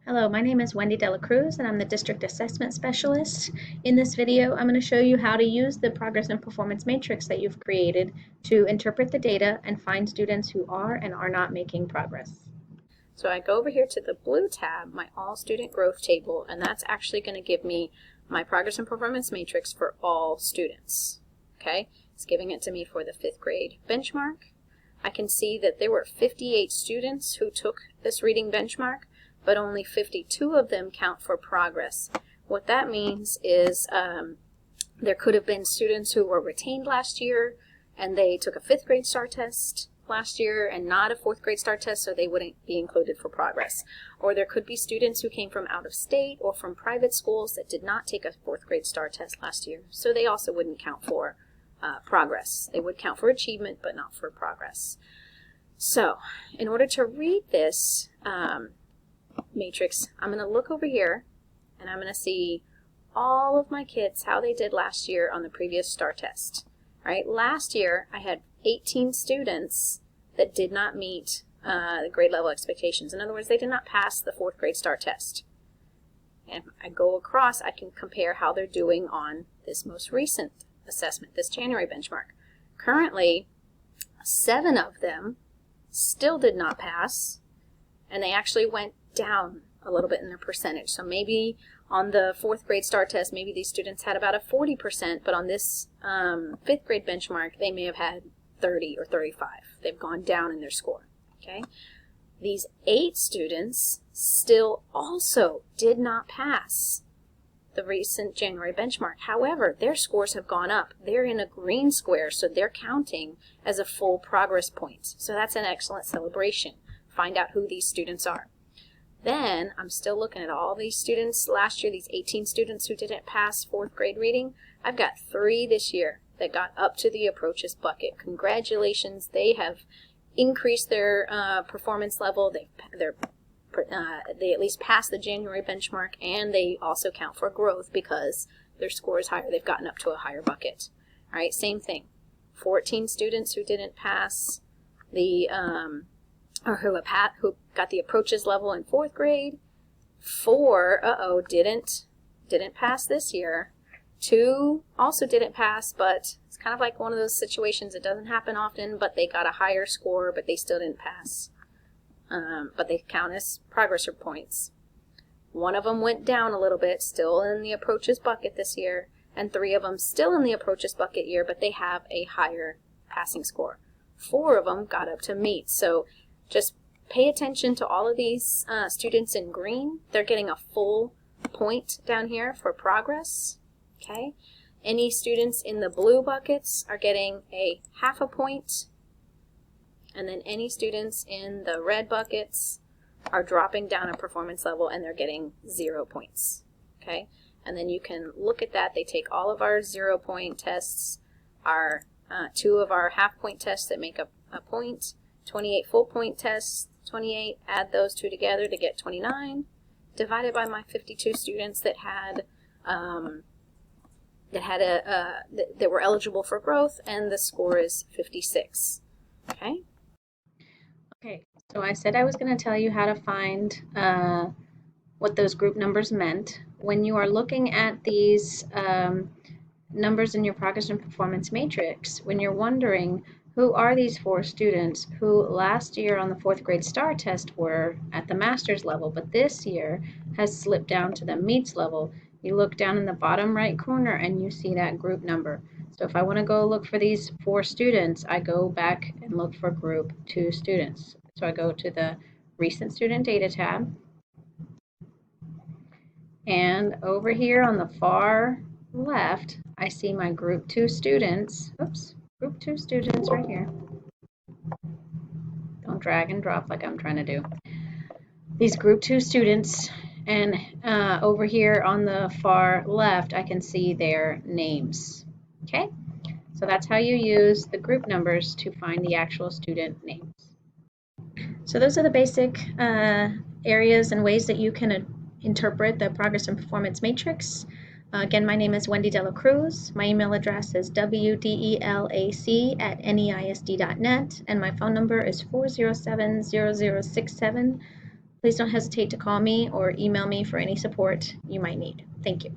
Hello, my name is Wendy Dela Cruz and I'm the District Assessment Specialist. In this video, I'm going to show you how to use the Progress and Performance Matrix that you've created to interpret the data and find students who are and are not making progress. So I go over here to the blue tab, my All Student Growth Table, and that's actually going to give me my Progress and Performance Matrix for all students. Okay, it's giving it to me for the 5th grade benchmark. I can see that there were 58 students who took this reading benchmark, but only 52 of them count for progress. What that means is there could have been students who were retained last year and they took a 5th grade STAR test last year and not a 4th grade STAR test, so they wouldn't be included for progress. Or there could be students who came from out of state or from private schools that did not take a 4th grade STAR test last year, so they also wouldn't count for progress. They would count for achievement, but not for progress. So, in order to read this matrix, I'm going to look over here and I'm going to see all of my kids, how they did last year on the previous STAR test. All right, last year I had 18 students that did not meet the grade level expectations. In other words, they did not pass the 4th grade STAR test. And I go across, I can compare how they're doing on this most recent assessment, this January benchmark. Currently, 7 of them still did not pass, and they actually went down a little bit in their percentage. So maybe on the 4th grade STAR test, maybe these students had about a 40%, but on this 5th grade benchmark, they may have had 30 or 35. They've gone down in their score. Okay. These 8 students still also did not pass the recent January benchmark. However, their scores have gone up. They're in a green square, so they're counting as a full progress point. So that's an excellent celebration. Find out who these students are. Then I'm still looking at all these students last year, these 18 students who didn't pass 4th grade reading. I've got 3 this year that got up to the approaches bucket. Congratulations, they have increased their performance level. They at least passed the January benchmark, and they also count for growth because their score is higher. They've gotten up to a higher bucket. All right, same thing. 14 students who didn't pass the or who got the approaches level in 4th grade. 4 didn't pass this year. 2 also didn't pass, but it's kind of like one of those situations that doesn't happen often, but they got a higher score, but they still didn't pass. But they count as progress points. 1 of them went down a little bit, still in the approaches bucket this year, and 3 of them still in the approaches bucket year, but they have a higher passing score. 4 of them got up to meet. So just pay attention to all of these students in green. They're getting a full point down here for progress. Okay. Any students in the blue buckets are getting a half a point. And then any students in the red buckets are dropping down a performance level and they're getting 0 points. Okay? And then you can look at that. They take all of our 0-point tests, our 2 of our half-point tests that make up a point, 28 full-point tests, 28, add those 2 together to get 29, divided by my 52 students that were eligible for growth, and the score is 56. Okay? Okay, so I said I was going to tell you how to find what those group numbers meant. When you are looking at these numbers in your progress and performance matrix, when you're wondering who are these 4 students who last year on the 4th grade STAR test were at the master's level, but this year has slipped down to the meets level, you look down in the bottom right corner and you see that group number. So if I want to go look for these 4 students, I go back and look for group 2 students. So I go to the recent student data tab, and over here on the far left, I see my group 2 students. Oops, group 2 students right here. Don't drag and drop like I'm trying to do. These group 2 students, and over here on the far left, I can see their names. Okay, so that's how you use the group numbers to find the actual student names. So those are the basic areas and ways that you can interpret the progress and performance matrix. Again, my name is Wendy Dela Cruz. My email address is wdelac@neisd.net, and my phone number is 407-0067 Please don't hesitate to call me or email me for any support you might need. Thank you.